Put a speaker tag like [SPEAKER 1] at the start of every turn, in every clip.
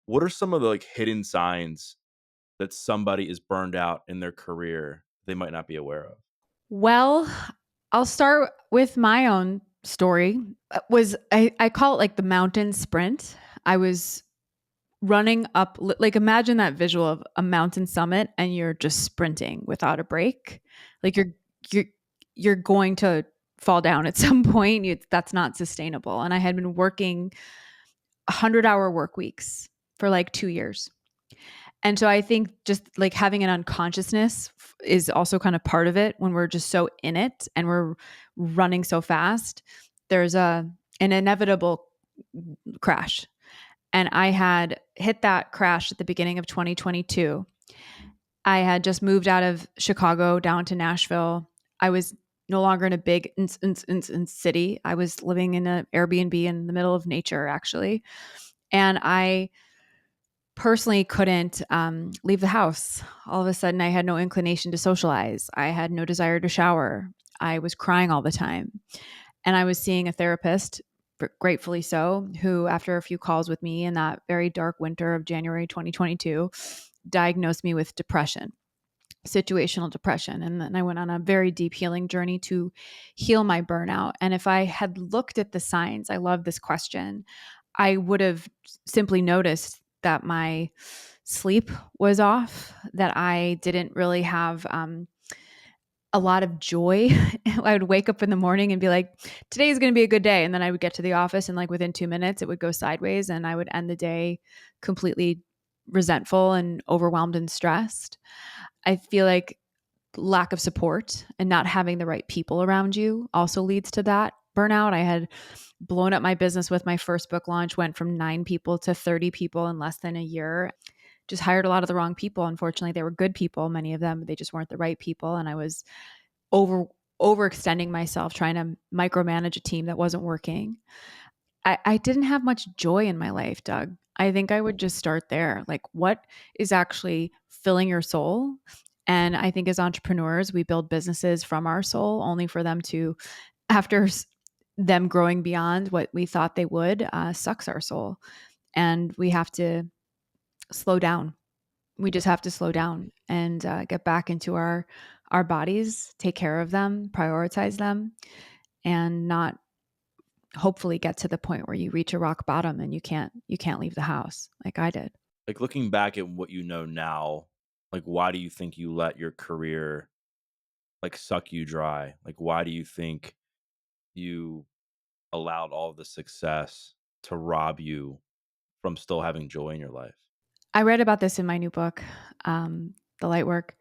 [SPEAKER 1] what are some of the like hidden signs that somebody is burned out in their career they might not be aware of?
[SPEAKER 2] Well, I'll start with my own story. I call it like the mountain sprint. I was running up like imagine that visual of a mountain summit and you're just sprinting without a break. Like you're you're going to fall down at some point. That's not sustainable. And I had been working 100-hour work weeks for like 2 years. And so I think just like having an unconsciousness is also kind of part of it when we're just so in it and we're running so fast. There's an inevitable crash. And I had hit that crash at the beginning of 2022. I had just moved out of Chicago down to Nashville. I was no longer in a big city. I was living in an Airbnb in the middle of nature, actually. And I personally couldn't leave the house. All of a sudden, I had no inclination to socialize. I had no desire to shower. I was crying all the time. And I was seeing a therapist, gratefully so, who, after a few calls with me in that very dark winter of January 2022, diagnosed me with depression, situational depression. And then I went on a very deep healing journey to heal my burnout. And if I had looked at the signs, I love this question, I would have simply noticed that my sleep was off, that I didn't really have a lot of joy. I would wake up in the morning and be like, today is going to be a good day. And then I would get to the office and like within 2 minutes, it would go sideways and I would end the day completely resentful and overwhelmed and stressed. I feel like lack of support and not having the right people around you also leads to that burnout. I had blown up my business with my first book launch, went from 9 people to 30 people in less than a year. Just hired a lot of the wrong people. Unfortunately, they were good people, many of them, but they just weren't the right people. And I was over overextending myself trying to micromanage a team that wasn't working. I didn't have much joy in my life, Doug. I think I would just start there. Like, what is actually filling your soul? And I think as entrepreneurs, we build businesses from our soul only for them to, after them growing beyond what we thought they would, sucks our soul. And we have to slow down. We just have to slow down and get back into our bodies, take care of them, prioritize them, and not hopefully get to the point where you reach a rock bottom and you can't leave the house like I did.
[SPEAKER 1] Like looking back at what you know now, like why do you think you let your career like suck you dry? Like why do you think you allowed all of the success to rob you from still having joy in your life?
[SPEAKER 2] I read about this in my new book, The Light Work.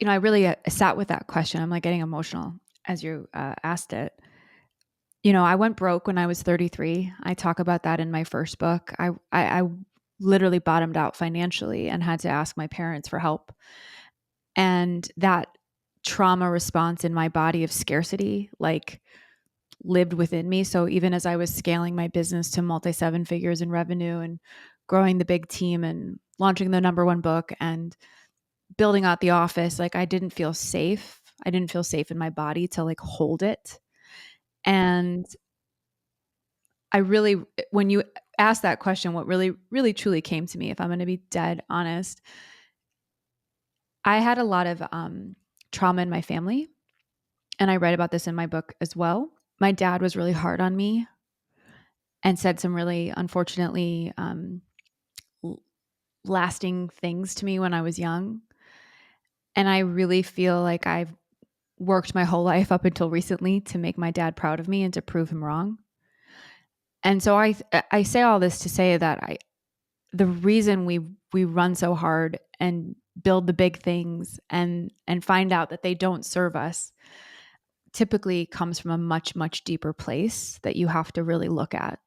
[SPEAKER 2] I really sat with that question. I'm like getting emotional as you asked it. I went broke when I was 33. I talk about that in my first book. I literally bottomed out financially and had to ask my parents for help. And that trauma response in my body of scarcity, like lived within me. So even as I was scaling my business to multi seven figures in revenue and growing the big team and launching the number one book and building out the office, like I didn't feel safe. I didn't feel safe in my body to like hold it. And I really, when you asked that question, what really, really truly came to me, if I'm going to be dead honest, I had a lot of trauma in my family. And I write about this in my book as well. My dad was really hard on me and said some really unfortunately lasting things to me when I was young. And I really feel like I've worked my whole life up until recently to make my dad proud of me and to prove him wrong. And so I say all this to say that the reason we run so hard and build the big things and find out that they don't serve us typically comes from a much much deeper place that you have to really look at.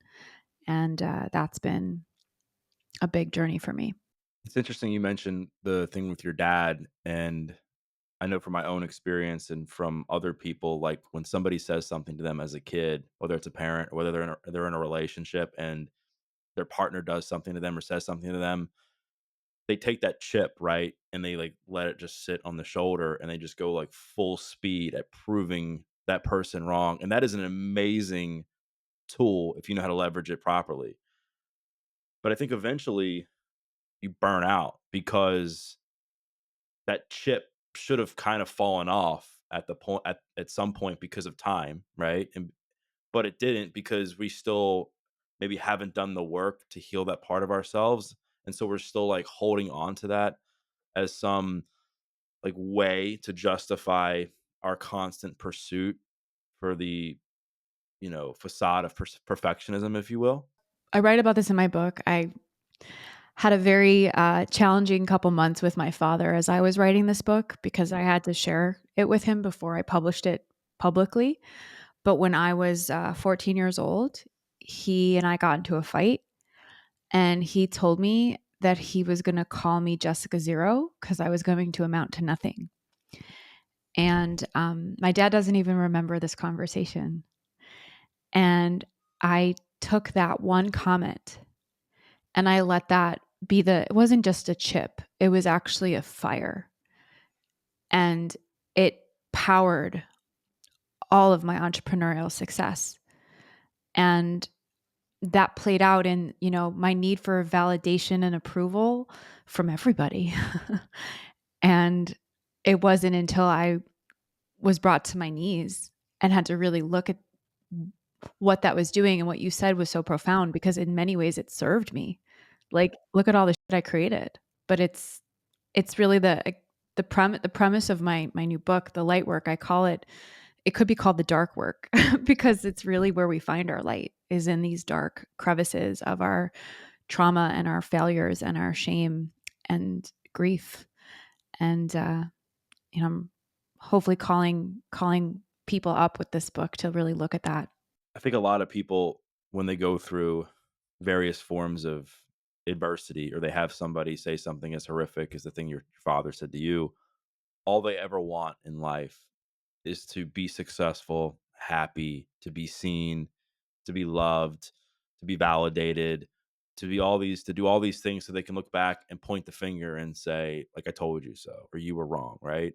[SPEAKER 2] And that's been a big journey for me.
[SPEAKER 1] It's interesting you mentioned the thing with your dad, and I know from my own experience and from other people, like when somebody says something to them as a kid, whether it's a parent or whether they're in a relationship and their partner does something to them or says something to them, they take that chip, right? And they like let it just sit on the shoulder and they just go like full speed at proving that person wrong. And that is an amazing tool if you know how to leverage it properly. But I think eventually you burn out because that chip should have kind of fallen off at the point at some point because of time, right? And but it didn't because we still maybe haven't done the work to heal that part of ourselves. And so we're still like holding on to that as some like way to justify our constant pursuit for the, facade of perfectionism, if you will.
[SPEAKER 2] I write about this in my book. I had a very challenging couple months with my father as I was writing this book because I had to share it with him before I published it publicly. But when I was 14 years old, he and I got into a fight, and he told me that he was going to call me Jessica Zero because I was going to amount to nothing. And my dad doesn't even remember this conversation. And I took that one comment and I let that be it wasn't just a chip, it was actually a fire. And it powered all of my entrepreneurial success. And that played out in, my need for validation and approval from everybody. And it wasn't until I was brought to my knees and had to really look at what that was doing, and what you said was so profound because in many ways it served me. Like, look at all the shit I created. But it's really the premise of my new book, The Light Work. I call it, it could be called the dark work because it's really where we find our light, is in these dark crevices of our trauma and our failures and our shame and grief. And I'm hopefully calling people up with this book to really look at that.
[SPEAKER 1] I think a lot of people, when they go through various forms of adversity, or they have somebody say something as horrific as the thing your father said to you, all they ever want in life is to be successful, happy, to be seen, to be loved, to be validated, to do all these things so they can look back and point the finger and say, like, I told you so, or you were wrong, right?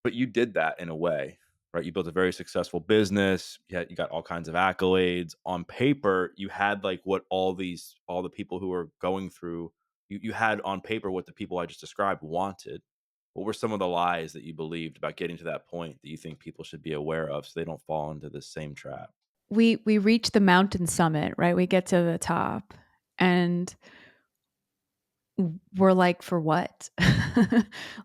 [SPEAKER 1] But you did that in a way, right? You built a very successful business. You got all kinds of accolades. On paper, you had like what all the people who were going through, you had on paper what the people I just described wanted. What were some of the lies that you believed about getting to that point that you think people should be aware of so they don't fall into this same trap?
[SPEAKER 2] We reach the mountain summit, right? We get to the top and we're like, for what?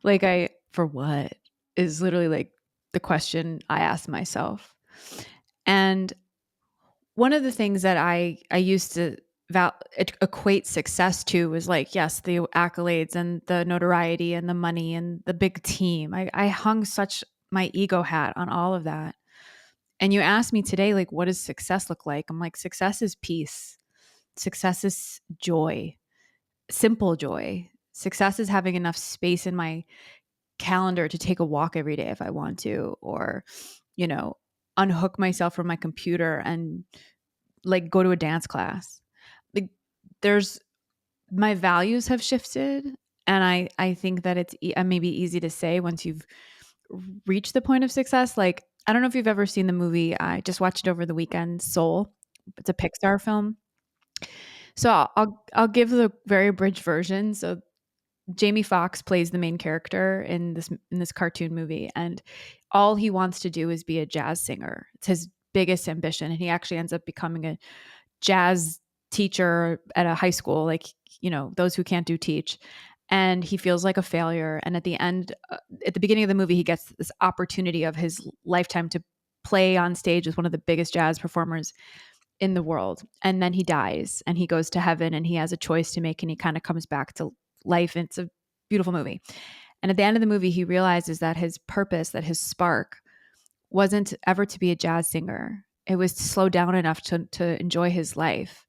[SPEAKER 2] Like, I for what is literally like the question I ask myself. And one of the things that I used to equate success to was like, yes, the accolades and the notoriety and the money and the big team. I hung such my ego hat on all of that. And you asked me today, like, what does success look like? I'm like, success is peace. Success is joy, simple joy. Success is having enough space in my calendar to take a walk every day if I want to, or, you know, unhook myself from my computer and like go to a dance class. Like, there's my values have shifted. And I think that it's maybe easy to say once you've reached the point of success. Like, I don't know if you've ever seen the movie. I just watched it over the weekend, Soul. It's a Pixar film. So I'll give the very abridged version. So Jamie Foxx plays the main character in this cartoon movie, and all he wants to do is be a jazz singer. It's his biggest ambition, and he actually ends up becoming a jazz teacher at a high school, like, those who can't do teach. And he feels like a failure. And at the beginning of the movie, he gets this opportunity of his lifetime to play on stage with one of the biggest jazz performers in the world. And then he dies and he goes to heaven and he has a choice to make and he kind of comes back to life. And it's a beautiful movie. And at the end of the movie, he realizes that his purpose, that his spark wasn't ever to be a jazz singer. It was to slow down enough to enjoy his life.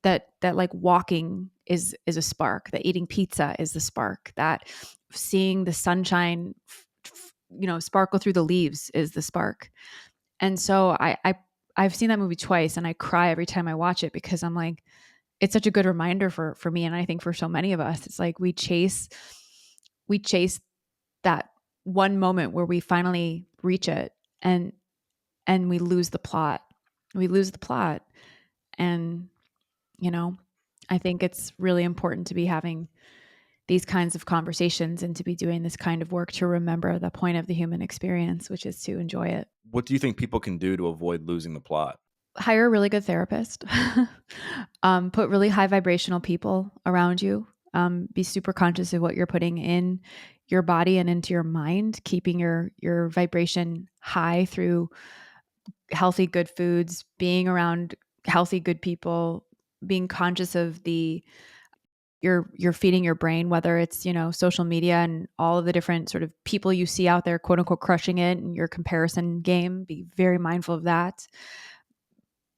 [SPEAKER 2] That like walking is a spark, that eating pizza is the spark, that seeing the sunshine sparkle through the leaves is the spark. And so I've seen that movie twice and I cry every time I watch it because I'm like, it's such a good reminder for me, and I think for so many of us. It's like we chase that one moment where we finally reach it, and we lose the plot. We lose the plot. And you know? I think it's really important to be having these kinds of conversations and to be doing this kind of work to remember the point of the human experience, which is to enjoy it.
[SPEAKER 1] What do you think people can do to avoid losing the plot?
[SPEAKER 2] Hire a really good therapist. Put really high vibrational people around you. Be super conscious of what you're putting in your body and into your mind, keeping your vibration high through healthy, good foods, being around healthy, good people, being conscious of the you're feeding your brain, whether it's, social media and all of the different sort of people you see out there, quote unquote, crushing it in your comparison game. Be very mindful of that.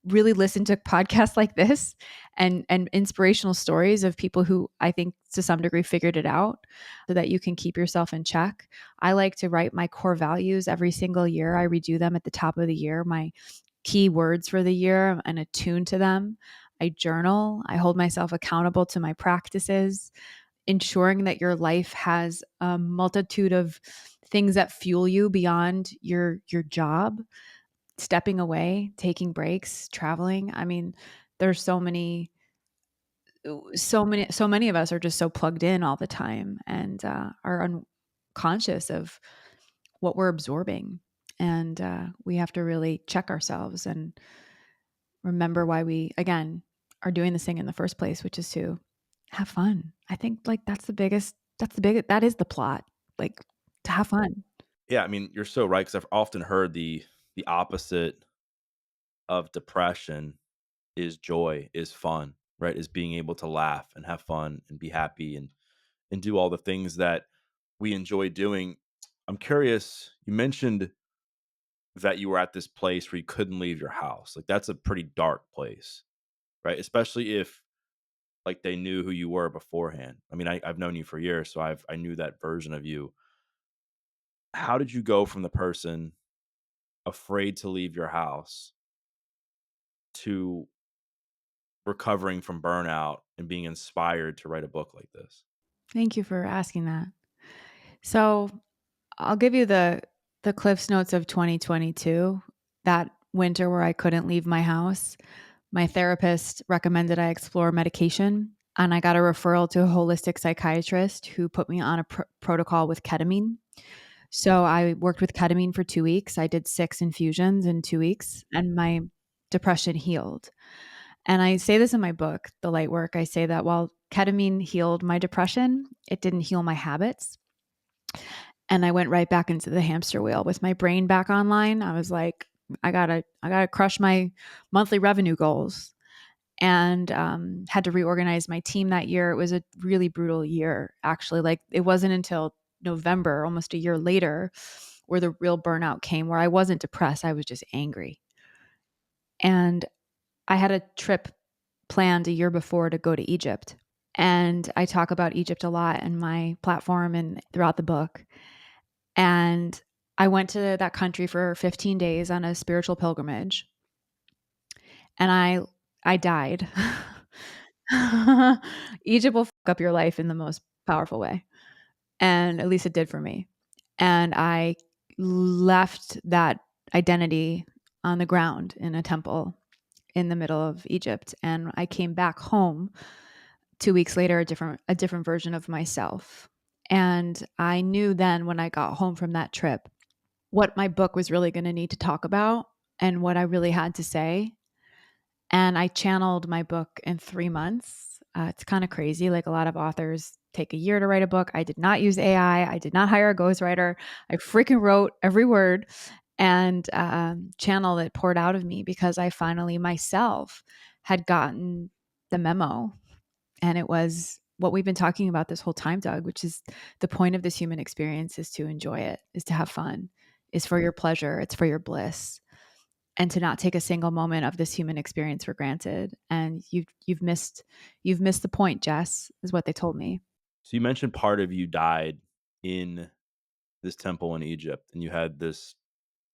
[SPEAKER 2] Really listen to podcasts like this and inspirational stories of people who I think to some degree figured it out so that you can keep yourself in check. I like to write my core values every single year. I redo them at the top of the year, my key words for the year, and attune to them. I journal. I hold myself accountable to my practices, ensuring that your life has a multitude of things that fuel you beyond your job, stepping away, taking breaks, traveling. I mean, there's so many of us are just so plugged in all the time and are unconscious of what we're absorbing. And we have to really check ourselves and remember why we, again, are doing this thing in the first place, which is to have fun. I think like that is the plot, like to have fun.
[SPEAKER 1] Yeah, I mean, you're so right because I've often heard the opposite of depression is joy, is fun, right? Is being able to laugh and have fun and be happy and do all the things that we enjoy doing. I'm curious, you mentioned that you were at this place where you couldn't leave your house. Like that's a pretty dark place, right? Especially if like they knew who you were beforehand. I mean, I've known you for years, so I knew that version of you. How did you go from the person afraid to leave your house to recovering from burnout and being inspired to write a book like this?
[SPEAKER 2] Thank you for asking that. So I'll give you the Cliffs Notes of 2022. That winter where I couldn't leave my house, my therapist recommended I explore medication, and I got a referral to a holistic psychiatrist who put me on a protocol with ketamine. So I worked with ketamine for 2 weeks. I did 6 infusions in 2 weeks, and my depression healed. And I say this in my book, The Light Work. I say that while ketamine healed my depression, it didn't heal my habits. And I went right back into the hamster wheel with my brain back online. I was like, I gotta crush my monthly revenue goals, and had to reorganize my team that year. It was a really brutal year, actually. Like it wasn't until November, almost a year later, where the real burnout came. Where I wasn't depressed, I was just angry. And I had a trip planned a year before to go to Egypt. And I talk about Egypt a lot in my platform and throughout the book. And I went to that country for 15 days on a spiritual pilgrimage, and I died. Egypt will fuck up your life in the most powerful way, and at least it did for me. And I left that identity on the ground in a temple in the middle of Egypt, and I came back home 2 weeks later a different version of myself. And I knew then when I got home from that trip what my book was really going to need to talk about and what I really had to say. And I channeled my book in 3 months. It's kind of crazy. Like a lot of authors take a year to write a book. I did not use AI. I did not hire a ghostwriter. I freaking wrote every word and channeled it, poured out of me because I finally myself had gotten the memo. And it was what we've been talking about this whole time, Doug, which is the point of this human experience is to enjoy it, is to have fun, is for your pleasure, it's for your bliss, and to not take a single moment of this human experience for granted. And you've missed the point, Jess, is what they told me.
[SPEAKER 1] So you mentioned part of you died in this temple in Egypt and you had this,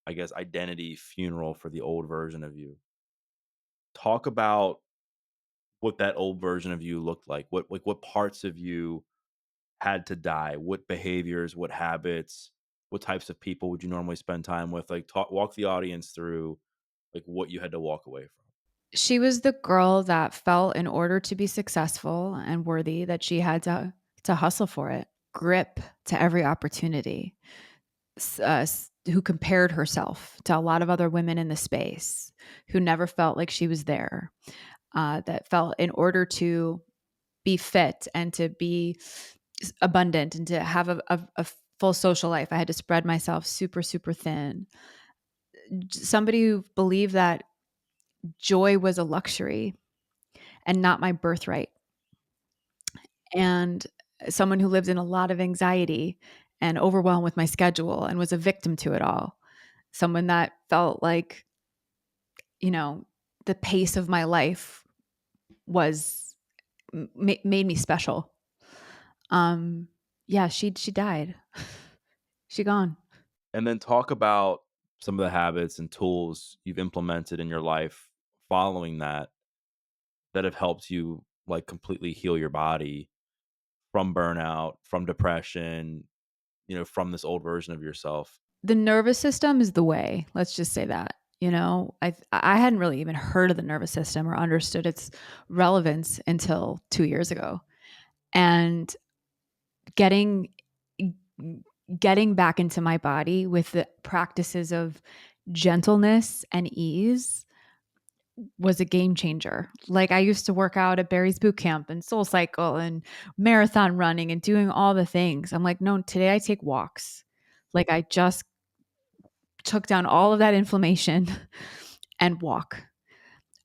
[SPEAKER 1] I guess, identity funeral for the old version of you. Talk about what that old version of you looked like. What parts of you had to die? What behaviors, what habits, what types of people would you normally spend time with? Like walk the audience through like what you had to walk away from.
[SPEAKER 2] She was the girl that felt in order to be successful and worthy that she had to hustle for it, grip to every opportunity, who compared herself to a lot of other women in the space, who never felt like she was there, that felt in order to be fit and to be abundant and to have a full social life, I had to spread myself super, super thin. Somebody who believed that joy was a luxury and not my birthright. And someone who lived in a lot of anxiety and overwhelmed with my schedule and was a victim to it all. Someone that felt like, you know, the pace of my life was made me special. Um, yeah, she died. She gone.
[SPEAKER 1] And then talk about some of the habits and tools you've implemented in your life following that have helped you like completely heal your body from burnout, from depression, from this old version of yourself.
[SPEAKER 2] The nervous system is the way. Let's just say that. I hadn't really even heard of the nervous system or understood its relevance until 2 years ago. And getting getting back into my body with the practices of gentleness and ease was a game changer. Like, I used to work out at Barry's Boot Camp and Soul Cycle and marathon running and doing all the things. I'm like, no, today I take walks. Like, I just took down all of that inflammation and walk.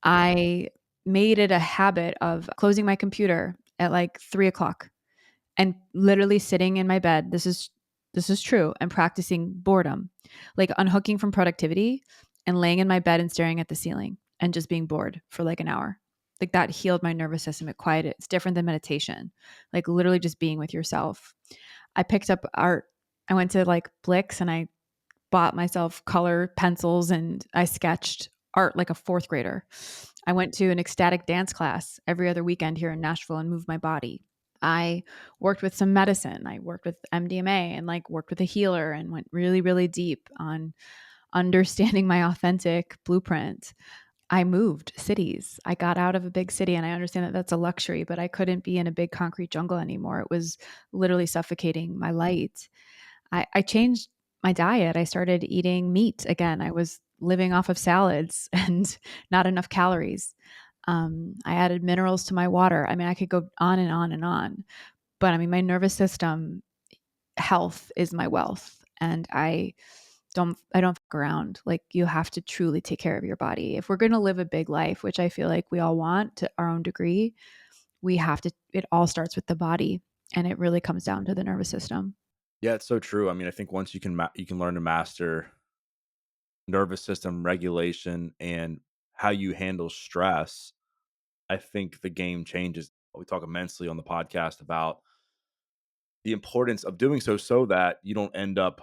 [SPEAKER 2] I made it a habit of closing my computer at like 3 o'clock and literally sitting in my bed. This is true, and practicing boredom, like unhooking from productivity and laying in my bed and staring at the ceiling and just being bored for like an hour. Like, that healed my nervous system. It quieted. It's different than meditation. Like, literally just being with yourself. I picked up art. I went to like Blix and I bought myself color pencils and I sketched art like a fourth grader. I went to an ecstatic dance class every other weekend here in Nashville and moved my body. I worked with some medicine. I worked with MDMA and like worked with a healer and went really, really deep on understanding my authentic blueprint. I moved cities. I got out of a big city, and I understand that that's a luxury, but I couldn't be in a big concrete jungle anymore. It was literally suffocating my light. I changed my diet. I started eating meat again. I was living off of salads and not enough calories. I added minerals to my water. I mean, I could go on and on and on. But I mean, my nervous system health is my wealth. And I don't fuck around. Like, you have to truly take care of your body. If we're going to live a big life, which I feel like we all want to our own degree, we have to, it all starts with the body, and it really comes down to the nervous system.
[SPEAKER 1] Yeah, it's so true. I mean, I think once you can learn to master nervous system regulation and how you handle stress, I think the game changes. We talk immensely on the podcast about the importance of doing so that you don't end up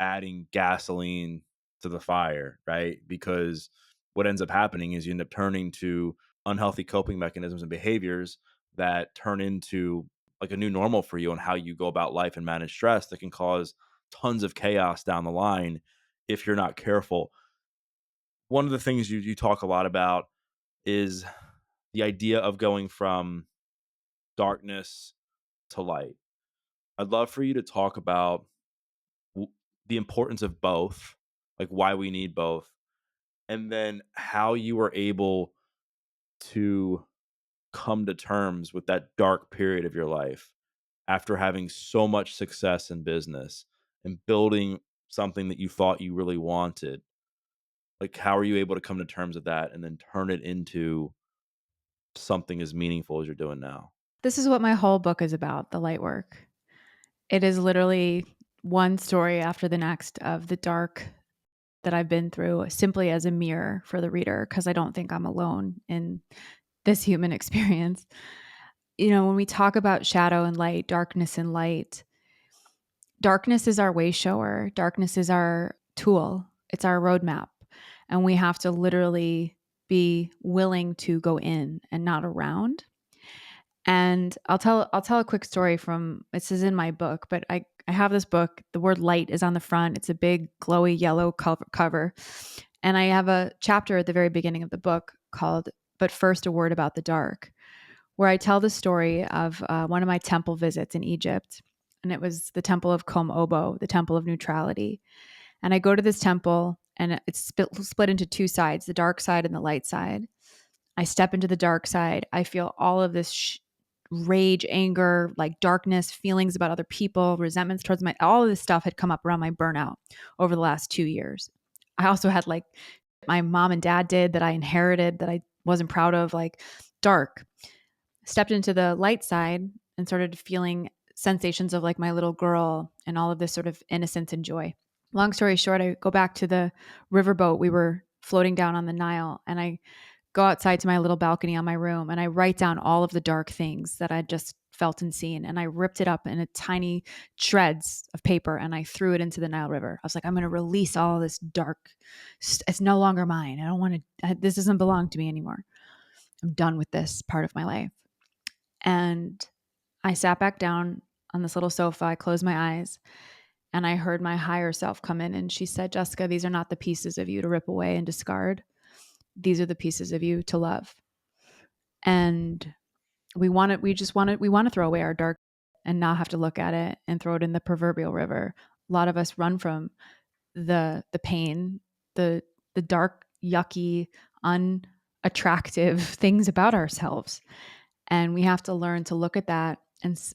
[SPEAKER 1] adding gasoline to the fire, right? Because what ends up happening is you end up turning to unhealthy coping mechanisms and behaviors that turn into like a new normal for you on how you go about life and manage stress that can cause tons of chaos down the line if you're not careful. One of the things you talk a lot about is the idea of going from darkness to light. I'd love for you to talk about w- the importance of both, like why we need both, and then how you were able to come to terms with that dark period of your life after having so much success in business and building something that you thought you really wanted. Like, how are you able to come to terms with that and then turn it into something as meaningful as you're doing now?
[SPEAKER 2] This is what my whole book is about, the light work. It is literally one story after the next of the dark that I've been through, simply as a mirror for the reader, because I don't think I'm alone in this human experience. When we talk about shadow and light, darkness and light, darkness is our way shower, darkness is our tool, it's our roadmap. And we have to literally be willing to go in and not around. And I'll tell a quick story from, this is in my book, but I have this book. The word light is on the front. It's a big glowy yellow cover. And I have a chapter at the very beginning of the book called But first, a word about the dark, where I tell the story of one of my temple visits in Egypt. And it was the temple of Kom Obo, the temple of neutrality. And I go to this temple, and it's split into two sides, the dark side and the light side. I step into the dark side. I feel all of this rage, anger, like darkness, feelings about other people, resentments towards all of this stuff had come up around my burnout over the last 2 years. I also had like my mom and dad did that I inherited that I wasn't proud of, like dark. Stepped into the light side and started feeling sensations of like my little girl and all of this sort of innocence and joy. Long story short, I go back to the riverboat. We were floating down on the Nile, and I go outside to my little balcony on my room, and I write down all of the dark things that I just felt and seen. And I ripped it up in a tiny shreds of paper, and I threw it into the Nile River. I was like, I'm going to release all this dark. It's no longer mine. I don't want to, this doesn't belong to me anymore. I'm done with this part of my life. And I sat back down on this little sofa. I closed my eyes, and I heard my higher self come in, and she said, Jessica, these are not the pieces of you to rip away and discard. These are the pieces of you to love. And we want to throw away our dark and not have to look at it and throw it in the proverbial river. A lot of us run from the pain, the dark, yucky, unattractive things about ourselves. And we have to learn to look at that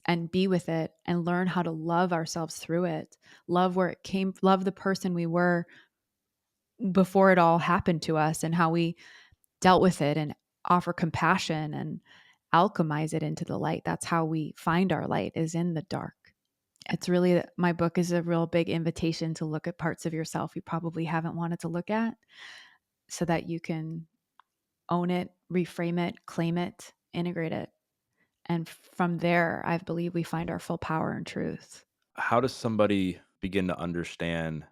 [SPEAKER 2] and be with it and learn how to love ourselves through it. Love where it came, love the person we were before it all happened to us, and how we dealt with it, and offer compassion and alchemize it into the light. That's how we find our light, is in the dark. It's really, my book is a real big invitation to look at parts of yourself you probably haven't wanted to look at, so that you can own it, reframe it, claim it, integrate it. And from there, I believe we find our full power and truth.
[SPEAKER 1] How does somebody begin to understand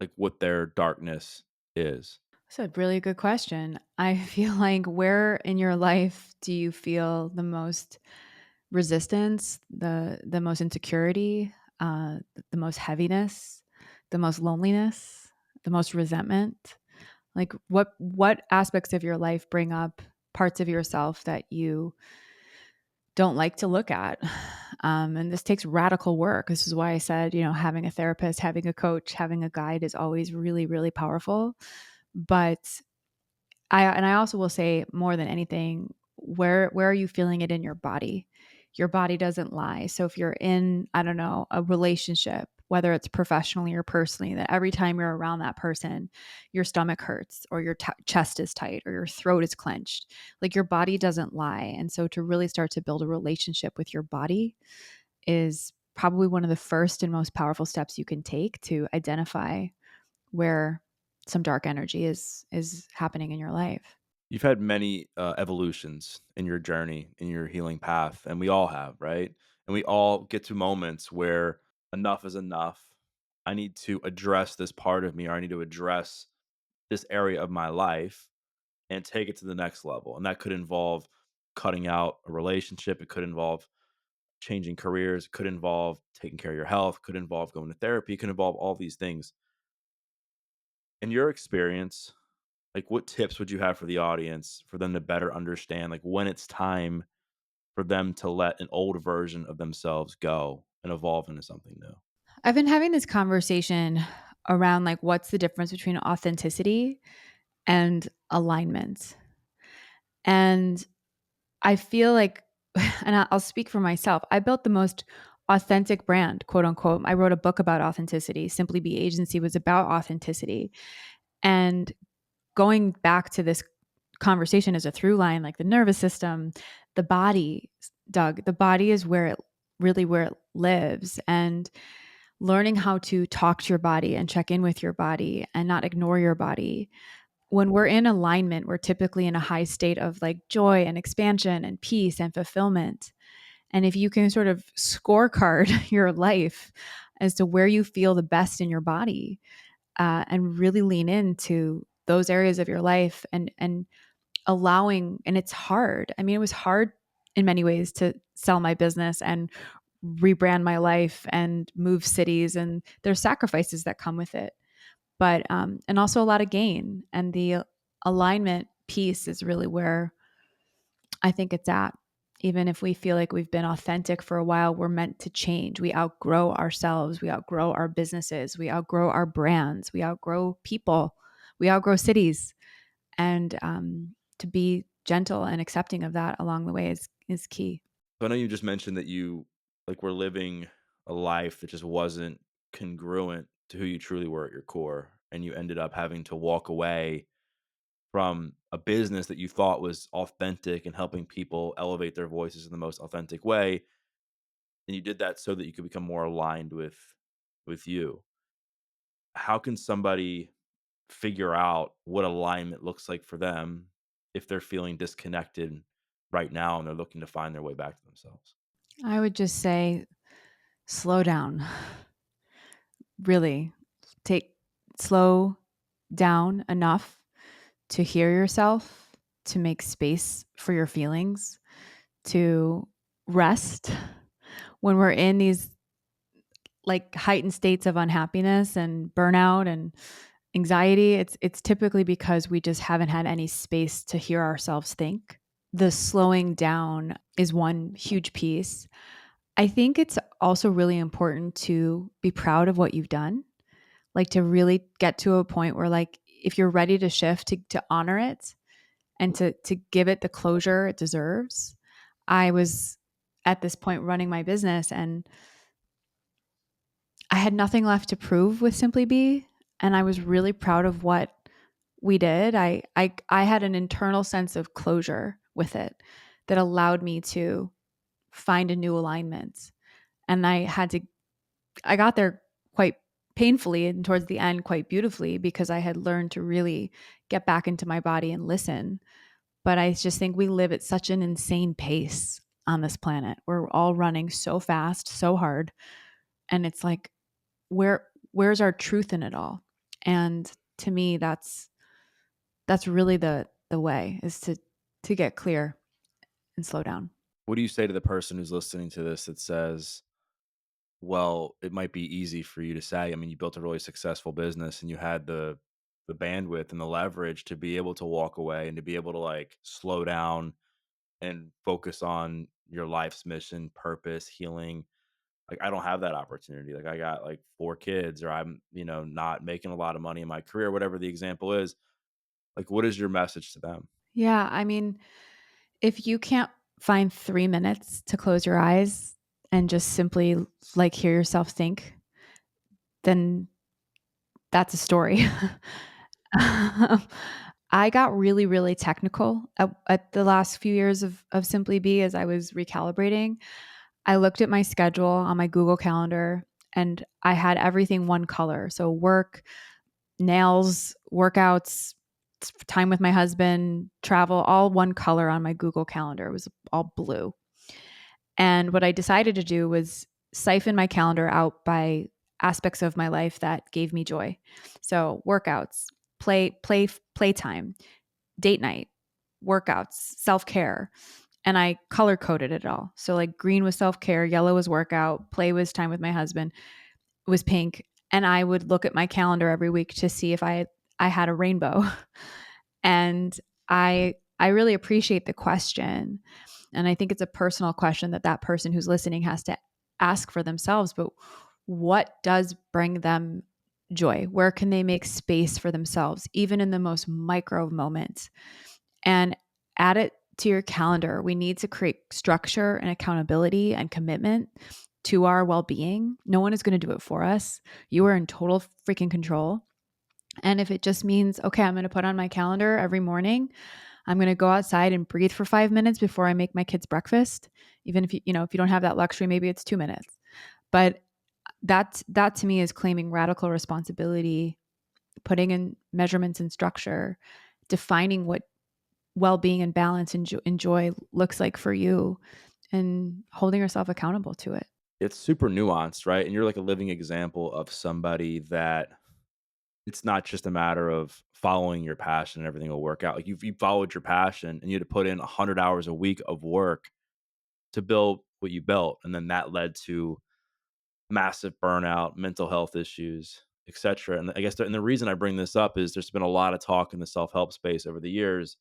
[SPEAKER 1] like what their darkness is?
[SPEAKER 2] That's a really good question. I feel like, where in your life do you feel the most resistance, the most insecurity, the most heaviness, the most loneliness, the most resentment? Like, what aspects of your life bring up parts of yourself that you don't like to look at? And this takes radical work. This is why I said, having a therapist, having a coach, having a guide is always really, really powerful. But I also will say, more than anything, where are you feeling it in your body? Your body doesn't lie. So if you're in, I don't know, a relationship, whether it's professionally or personally, that every time you're around that person, your stomach hurts, or your chest is tight, or your throat is clenched, like, your body doesn't lie. And so to really start to build a relationship with your body is probably one of the first and most powerful steps you can take to identify where some dark energy is happening in your life.
[SPEAKER 1] You've had many evolutions in your journey, in your healing path, and we all have, right? And we all get to moments where enough is enough. I need to address this part of me, or I need to address this area of my life and take it to the next level. And that could involve cutting out a relationship. It could involve changing careers. It could involve taking care of your health. It could involve going to therapy. It could involve all these things. In your experience, like, what tips would you have for the audience for them to better understand, like, when it's time for them to let an old version of themselves go and evolve into something new?
[SPEAKER 2] I've been having this conversation around, like, what's the difference between authenticity and alignment. And I feel like, and I'll speak for myself, I built the most authentic brand, quote unquote. I wrote a book about authenticity. SimplyBe agency was about authenticity. And going back to this conversation as a through line, like the nervous system, the body, Doug, the body is where it lives. And learning how to talk to your body and check in with your body and not ignore your body. When we're in alignment, we're typically in a high state of like joy and expansion and peace and fulfillment. And if you can sort of scorecard your life as to where you feel the best in your body, and really lean into those areas of your life, and allowing, and it's hard. I mean, it was hard in many ways to sell my business and rebrand my life and move cities, and there's sacrifices that come with it. But and also a lot of gain, and the alignment piece is really where I think it's at. Even if we feel like we've been authentic for a while, we're meant to change. We outgrow ourselves, we outgrow our businesses, we outgrow our brands, we outgrow people, we outgrow cities. And to be gentle and accepting of that along the way is key.
[SPEAKER 1] So I know you just mentioned that you like were living a life that just wasn't congruent to who you truly were at your core, and you ended up having to walk away from a business that you thought was authentic and helping people elevate their voices in the most authentic way, and you did that so that you could become more aligned with you. How can somebody figure out what alignment looks like for them if they're feeling disconnected right now and they're looking to find their way back to themselves?
[SPEAKER 2] I would just say slow down. Really take slow down enough to hear yourself, to make space for your feelings, to rest. When we're in these like heightened states of unhappiness and burnout and anxiety, it's typically because we just haven't had any space to hear ourselves think. The slowing down is one huge piece. I think it's also really important to be proud of what you've done, like to really get to a point where like if you're ready to shift to honor it and to give it the closure it deserves. I was at this point running my business and I had nothing left to prove with SimplyBe, and I was really proud of what we did. I had an internal sense of closure with it that allowed me to find a new alignment. And I got there quite painfully and towards the end quite beautifully because I had learned to really get back into my body and listen. But I just think we live at such an insane pace on this planet. We're all running so fast, so hard, and it's like where's our truth in it all? And to me that's really the way is to get clear and slow down.
[SPEAKER 1] What do you say to the person who's listening to this that says, well, it might be easy for you to say, I mean, you built a really successful business and you had the bandwidth and the leverage to be able to walk away and to be able to like slow down and focus on your life's mission, purpose, healing. Like I don't have that opportunity. Like I got like 4 kids or I'm, not making a lot of money in my career, whatever the example is. Like what is your message to them?
[SPEAKER 2] Yeah, I mean, if you can't find 3 minutes to close your eyes and just simply like hear yourself think, then that's a story. I got really, really technical at the last few years of SimplyBe as I was recalibrating. I looked at my schedule on my Google Calendar and I had everything one color. So work, nails, workouts, time with my husband, travel, all one color on my Google Calendar. It was all blue. And what I decided to do was siphon my calendar out by aspects of my life that gave me joy. So workouts, playtime, date night, workouts, self-care. And I color coded it all. So like green was self-care, yellow was workout, play was time with my husband, was pink. And I would look at my calendar every week to see if I had a rainbow. And I really appreciate the question. And I think it's a personal question that that person who's listening has to ask for themselves. But what does bring them joy? Where can they make space for themselves, even in the most micro moments? And add it to your calendar. We need to create structure and accountability and commitment to our well being. No one is going to do it for us. You are in total freaking control. And if it just means, okay, I'm going to put on my calendar every morning, I'm going to go outside and breathe for 5 minutes before I make my kids breakfast. Even if if you don't have that luxury, maybe it's 2 minutes. But that to me is claiming radical responsibility, putting in measurements and structure, defining what well-being and balance and joy looks like for you, and holding yourself accountable to it.
[SPEAKER 1] It's super nuanced, right? And you're like a living example of somebody that it's not just a matter of following your passion and everything will work out. Like you followed your passion and you had to put in 100 hours a week of work to build what you built. And then that led to massive burnout, mental health issues, etc. And I guess the reason I bring this up is there's been a lot of talk in the self help space over the years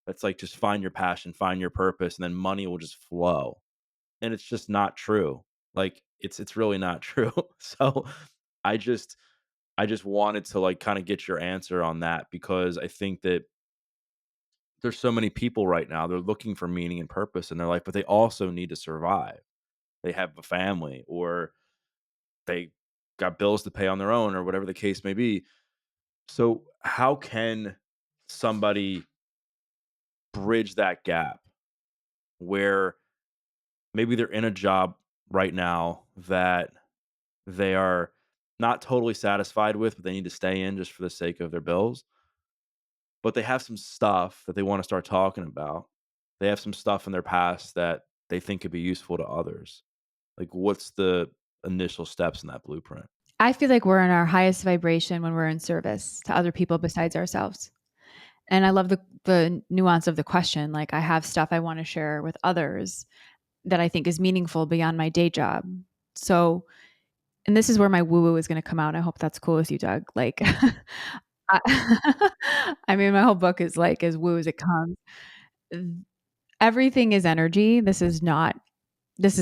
[SPEAKER 1] That's like just find your passion, find your purpose, and then money will just flow. And it's just not true. Like it's really not true. So I just I just wanted to like kind of get your answer on that because I think that there's so many people right now, they're looking for meaning and purpose in their life, but they also need to survive. They have a family or they got bills to pay on their own or whatever the case may be. So how can somebody bridge that gap where maybe they're in a job right now that they are not totally satisfied with, but they need to stay in just for the sake of their bills, but they have some stuff that they wanna start talking about. They have some stuff in their past that they think could be useful to others. Like, what's the initial steps in that blueprint?
[SPEAKER 2] I feel like we're in our highest vibration when we're in service to other people besides ourselves. And I love the nuance of the question. Like I have stuff I want to share with others that I think is meaningful beyond my day job. So, and this is where my woo woo is going to come out. I hope that's cool with you, Doug. Like, I, I mean, my whole book is like as woo as it comes. Everything is energy. This is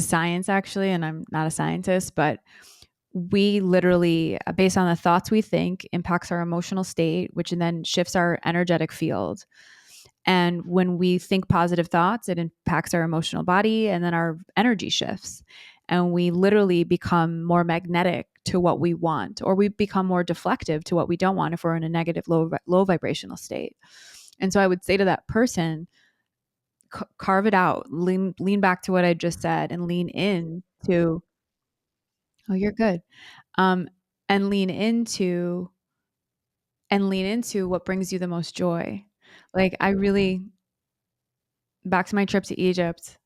[SPEAKER 2] science actually, and I'm not a scientist, but we literally, based on the thoughts we think, impacts our emotional state, which then shifts our energetic field. And when we think positive thoughts, it impacts our emotional body and then our energy shifts. And we literally become more magnetic to what we want, or we become more deflective to what we don't want if we're in a negative, low vibrational state. And so I would say to that person, carve it out, lean back to what I just said and lean in to, oh, you're good. Um, and lean into what brings you the most joy. Like I really, back to my trip to Egypt,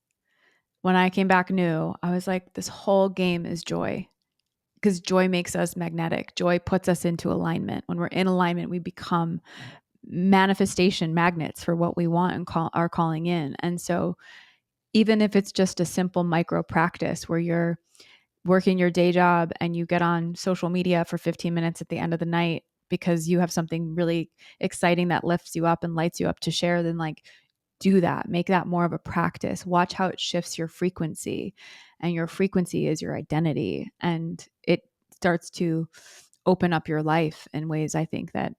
[SPEAKER 2] when I came back new, I was like, this whole game is joy because joy makes us magnetic. Joy puts us into alignment. When we're in alignment, we become manifestation magnets for what we want and are calling in. And so, even if it's just a simple micro practice where you're working your day job and you get on social media for 15 minutes at the end of the night because you have something really exciting that lifts you up and lights you up to share, then like do that. Make that more of a practice. Watch how it shifts your frequency. And your frequency is your identity. And it starts to open up your life in ways I think that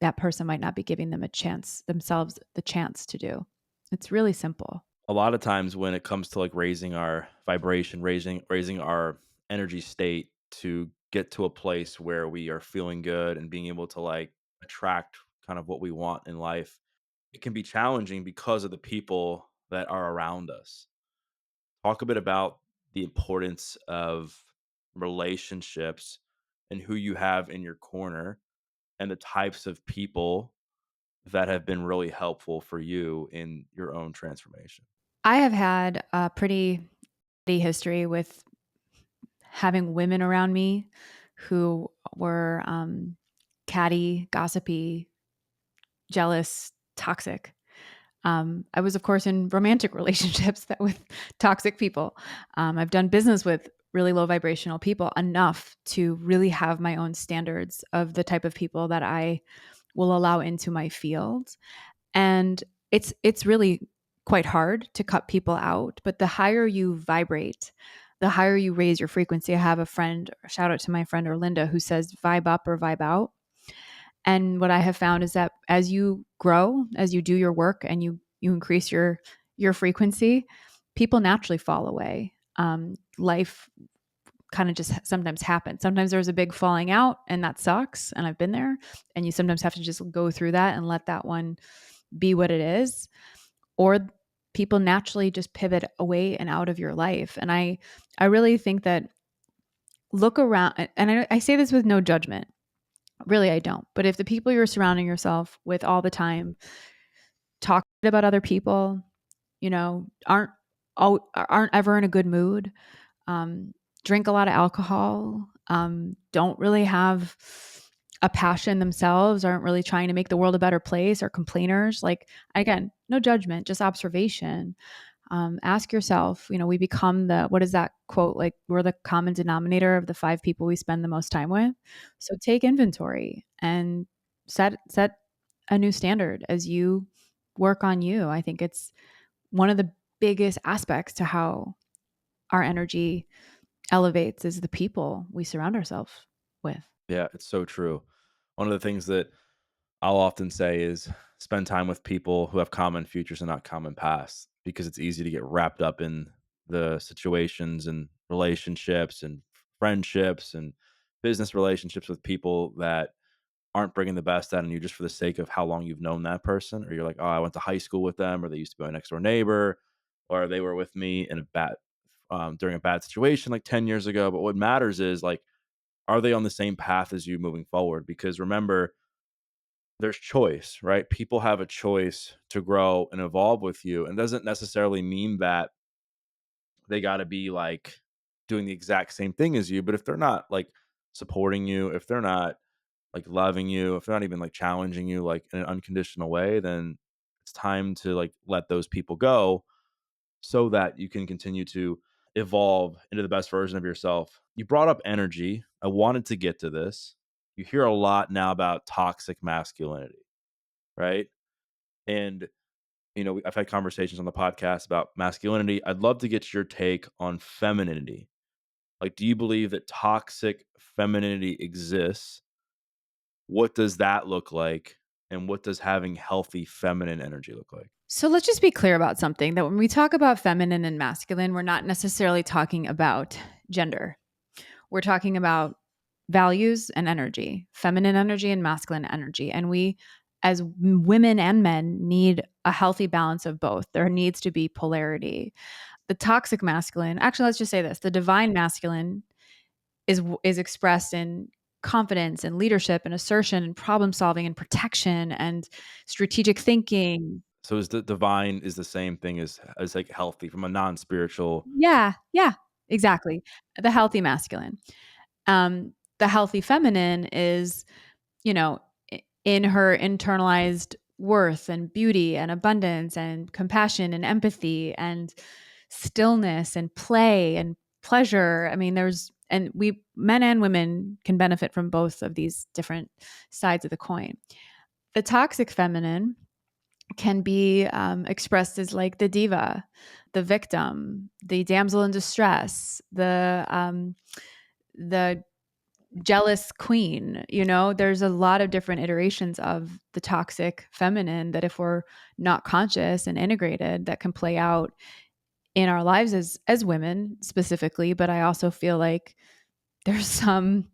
[SPEAKER 2] that person might not be giving themselves the chance to do. It's really simple.
[SPEAKER 1] A lot of times when it comes to, like, raising our vibration, raising our energy state to get to a place where we are feeling good and being able to, like, attract kind of what we want in life, it can be challenging because of the people that are around us. Talk a bit about the importance of relationships and who you have in your corner and the types of people that have been really helpful for you in your own transformation.
[SPEAKER 2] I have had a pretty history with having women around me who were catty, gossipy, jealous, toxic. I was, of course, in romantic relationships that with toxic people. I've done business with really low vibrational people enough to really have my own standards of the type of people that I will allow into my field. And it's really quite hard to cut people out, but the higher you vibrate, the higher you raise your frequency. I have a friend, shout out to my friend Orlinda, who says vibe up or vibe out. And what I have found is that as you grow, as you do your work and you increase your frequency, people naturally fall away. Life kind of just sometimes happens. Sometimes there's a big falling out, and that sucks. And I've been there. And you sometimes have to just go through that and let that one be what it is. Or people naturally just pivot away and out of your life. And I really think that look around, and I say this with no judgment. Really, I don't. But if the people you're surrounding yourself with all the time talk about other people, aren't ever in a good mood, um, drink a lot of alcohol, don't really have a passion themselves, aren't really trying to make the world a better place, or complainers. Like again, no judgment, just observation. Ask yourself, we become what is that quote? Like we're the common denominator of the five people we spend the most time with. So take inventory and set a new standard as you work on you. I think it's one of the biggest aspects to how our energy elevates is the people we surround ourselves with.
[SPEAKER 1] Yeah, it's so true. One of the things that I'll often say is spend time with people who have common futures and not common pasts, because it's easy to get wrapped up in the situations and relationships and friendships and business relationships with people that aren't bringing the best out in you just for the sake of how long you've known that person. Or you're like, oh, I went to high school with them, or they used to be my next door neighbor, or they were with me in a bad during a bad situation like 10 years ago. But what matters is, like, are they on the same path as you moving forward? Because remember, there's choice, right? People have a choice to grow and evolve with you, and doesn't necessarily mean that they got to be like doing the exact same thing as you. But if they're not like supporting you, if they're not like loving you, if they're not even like challenging you like in an unconditional way, then it's time to like let those people go, so that you can continue to evolve into the best version of yourself. You brought up energy. I wanted to get to this. You hear a lot now about toxic masculinity, right? And I've had conversations on the podcast about masculinity. I'd love to get your take on femininity. Like, do you believe that toxic femininity exists? What does that look like? And what does having healthy feminine energy look like?
[SPEAKER 2] So let's just be clear about something that when we talk about feminine and masculine, we're not necessarily talking about gender. We're talking about values and energy, feminine energy and masculine energy. And we, as women and men, need a healthy balance of both. There needs to be polarity. The toxic masculine, actually, let's just say this: the divine masculine is expressed in confidence and leadership and assertion and problem solving and protection and strategic thinking.
[SPEAKER 1] So is the divine is the same thing as like healthy from a non-spiritual.
[SPEAKER 2] Yeah, yeah, exactly. The healthy masculine. The healthy feminine is, you know, in her internalized worth and beauty and abundance and compassion and empathy and stillness and play and pleasure. I mean, and we, men and women, can benefit from both of these different sides of the coin. The toxic feminine can be expressed as like the diva, the victim, the damsel in distress, the jealous queen. There's a lot of different iterations of the toxic feminine that, if we're not conscious and integrated, that can play out in our lives as women specifically. But I also feel like there's some,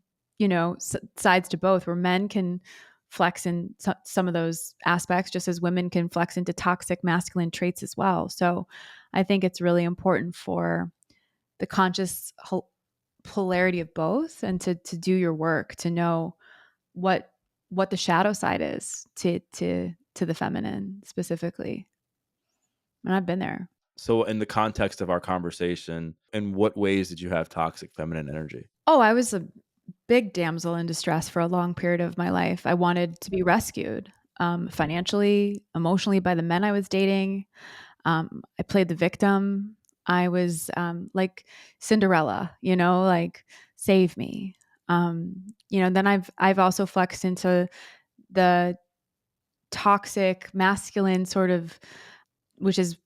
[SPEAKER 2] sides to both, where men can flex in some of those aspects, just as women can flex into toxic masculine traits as well. So I think it's really important for the conscious polarity of both, and to do your work to know what the shadow side is to the feminine specifically. And I've been there.
[SPEAKER 1] So in the context of our conversation, in what ways did you have toxic feminine energy?
[SPEAKER 2] Oh, I was a big damsel in distress for a long period of my life. I wanted to be rescued, financially, emotionally, by the men I was dating. I played the victim. I was like Cinderella, like save me. Then I've also flexed into the toxic masculine sort of, which is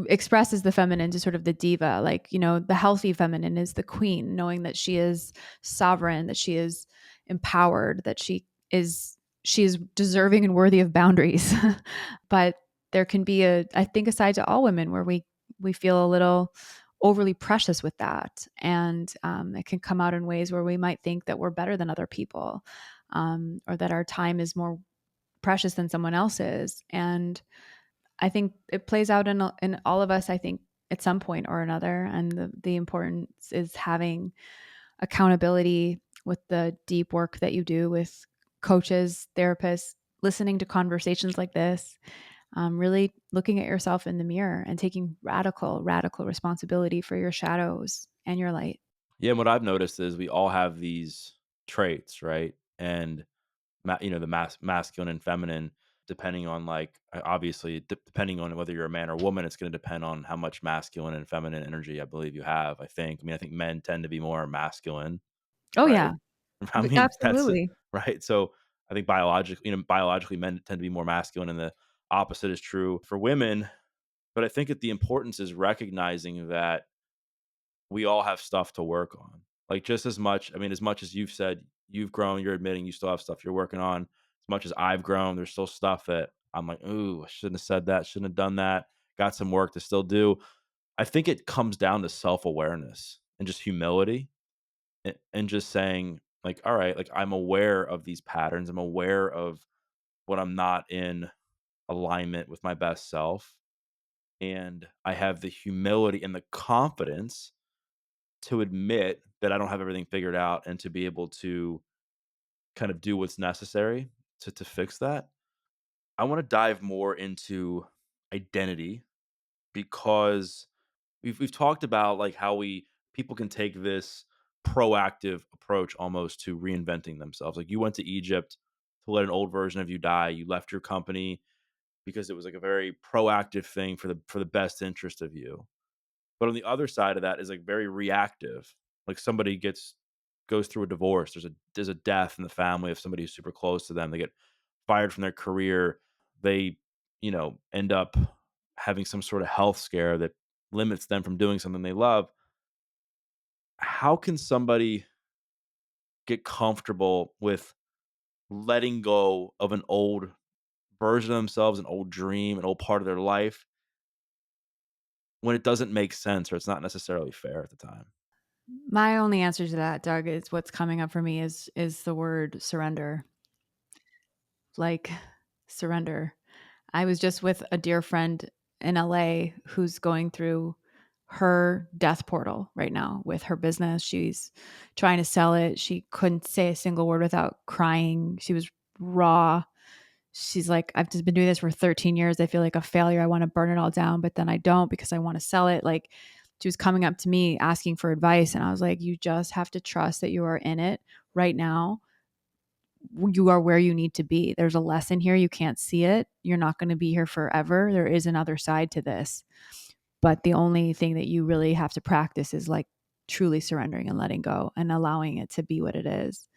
[SPEAKER 2] expresses the feminine, to sort of the diva. Like, the healthy feminine is the queen, knowing that she is sovereign, that she is empowered, that she is deserving and worthy of boundaries. But there can be I think, a side to all women where we feel a little overly precious with that, and it can come out in ways where we might think that we're better than other people, or that our time is more precious than someone else's. And I think it plays out in all of us, I think, at some point or another. And the importance is having accountability with the deep work that you do with coaches, therapists, listening to conversations like this, really looking at yourself in the mirror and taking radical, radical responsibility for your shadows and your light.
[SPEAKER 1] Yeah, and what I've noticed is we all have these traits, right? And the masculine and feminine, depending on like obviously depending on whether you're a man or woman, it's going to depend on how much masculine and feminine energy I believe you have. I think men tend to be more masculine,
[SPEAKER 2] Oh,
[SPEAKER 1] right?
[SPEAKER 2] yeah,
[SPEAKER 1] I mean, that's
[SPEAKER 2] absolutely.
[SPEAKER 1] right. So I think biologically men tend to be more masculine in the opposite is true for women. But I think that the importance is recognizing that we all have stuff to work on. Like just as much, I mean, as much as you've said you've grown, you're admitting you still have stuff you're working on. As much as I've grown, there's still stuff that I'm like, ooh, I shouldn't have said that, shouldn't have done that. Got some work to still do. I think it comes down to self awareness and just humility and just saying, like, all right, like I'm aware of these patterns. I'm aware of when I'm not in alignment with my best self. And I have the humility and the confidence to admit that I don't have everything figured out and to be able to kind of do what's necessary to fix that. I want to dive more into identity because we've talked about like how we people can take this proactive approach almost to reinventing themselves. Like you went to Egypt to let an old version of you die. You left your company because it was like a very proactive thing for the best interest of you. But on the other side of that is like very reactive. Like somebody goes through a divorce. There's a death in the family of somebody who's super close to them. They get fired from their career. They, end up having some sort of health scare that limits them from doing something they love. How can somebody get comfortable with letting go of an old version of themselves, an old dream, an old part of their life when it doesn't make sense or it's not necessarily fair at the time?
[SPEAKER 2] My only answer to that, Doug, is what's coming up for me is the word surrender. Like surrender. I was just with a dear friend in LA who's going through her death portal right now with her business. She's trying to sell it. She couldn't say a single word without crying. She was raw. She's like, I've just been doing this for 13 years. I feel like a failure. I want to burn it all down, but then I don't because I want to sell it. Like, she was coming up to me asking for advice. And I was like, you just have to trust that you are in it right now. You are where you need to be. There's a lesson here. You can't see it. You're not going to be here forever. There is another side to this. But the only thing that you really have to practice is like truly surrendering and letting go and allowing it to be what it is.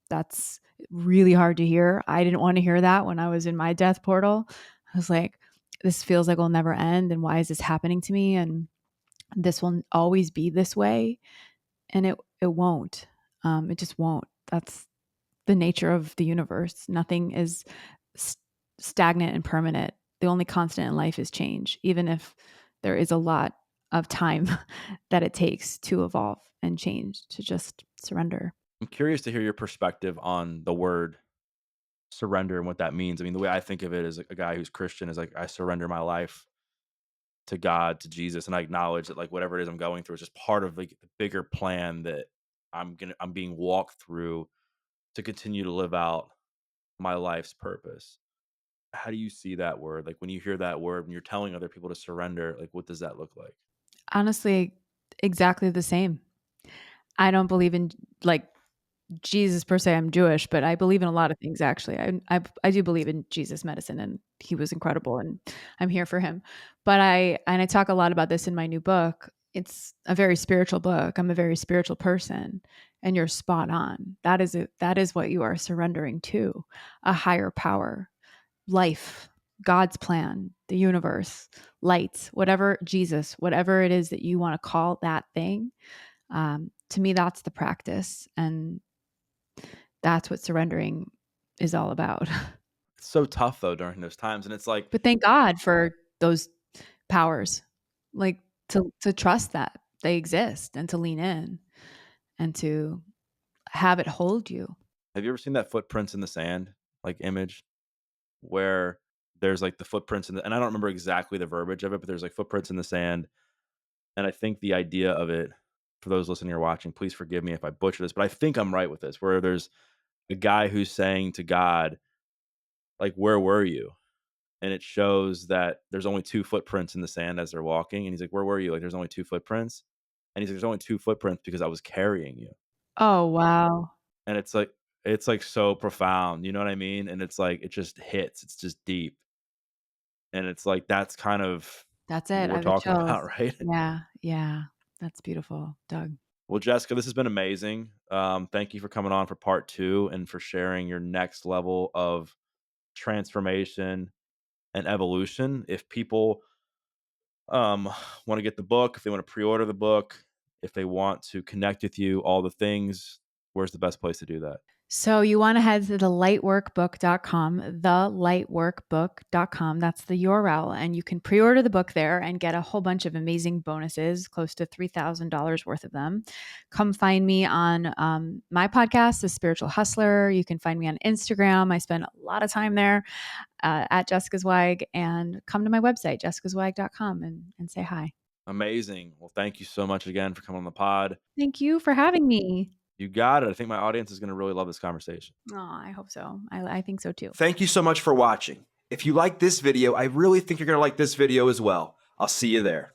[SPEAKER 2] That's really hard to hear. I didn't want to hear that when I was in my death portal. I was like, this feels like will never end. And why is this happening to me? And this will always be this way. And it won't. It just won't. That's the nature of the universe. Nothing is st- stagnant and permanent. The only constant in life is change, even if there is a lot of time that it takes to evolve and change, to just surrender.
[SPEAKER 1] I'm curious to hear your perspective on the word surrender and what that means. I mean, the way I think of it as a guy who's Christian is like I surrender my life to God, to Jesus, and I acknowledge that like whatever it is I'm going through is just part of like the bigger plan that I'm being walked through to continue to live out my life's purpose. How do you see that word? Like when you hear that word, when you're telling other people to surrender, like what does that look like?
[SPEAKER 2] Honestly, exactly the same. I don't believe in like Jesus per se. I'm Jewish, but I believe in a lot of things actually. I do believe in Jesus medicine, and he was incredible, and I'm here for him. But I talk a lot about this in my new book. It's a very spiritual book. I'm a very spiritual person, and you're spot on. That is what you are surrendering to, a higher power, life, God's plan, the universe, light, whatever, Jesus, whatever it is that you want to call that thing. To me, that's the practice, and that's what surrendering is all about.
[SPEAKER 1] It's so tough though during those times. And it's like,
[SPEAKER 2] But thank God for those powers, like to trust that they exist and to lean in and to have it hold you.
[SPEAKER 1] have you ever seen that footprints in the sand like image where there's like the footprints in the, and I don't remember exactly the verbiage of it, but there's like footprints in the sand. And I think the idea of it, for those listening or watching, please forgive me if I butcher this, but I think I'm right with this, where there's a guy who's saying to God, like, where were you? And it shows that there's only two footprints in the sand as they're walking. And he's like, where were you? Like, there's only two footprints. And he's like, there's only two footprints because I was carrying you.
[SPEAKER 2] Oh, wow.
[SPEAKER 1] And it's like so profound. You know what I mean? And it's like, it just hits. It's just deep. And it's like, that's kind of
[SPEAKER 2] That's
[SPEAKER 1] what
[SPEAKER 2] it. I
[SPEAKER 1] we're
[SPEAKER 2] have the
[SPEAKER 1] talking about,
[SPEAKER 2] chills.
[SPEAKER 1] right?
[SPEAKER 2] Yeah, yeah. That's beautiful, Doug.
[SPEAKER 1] Well, Jessica, this has been amazing. Thank you for coming on for part two and for sharing your next level of transformation and evolution. If people want to get the book, if they want to pre-order the book, if they want to connect with you, all the things, where's the best place to do that?
[SPEAKER 2] So you want to head to thelightworkbook.com, thelightworkbook.com. That's the URL. And you can pre-order the book there and get a whole bunch of amazing bonuses, close to $3,000 worth of them. Come find me on my podcast, The Spiritual Hustler. You can find me on Instagram. I spend a lot of time there at Jessica Zweig, and come to my website, jessicazweig.com, and say hi.
[SPEAKER 1] Amazing. Well, thank you so much again for coming on the pod.
[SPEAKER 2] Thank you for having me.
[SPEAKER 1] You got it. I think my audience is going to really love this conversation.
[SPEAKER 2] Oh, I hope so. I think so too.
[SPEAKER 3] Thank you so much for watching. If you like this video, I really think you're going to like this video as well. I'll see you there.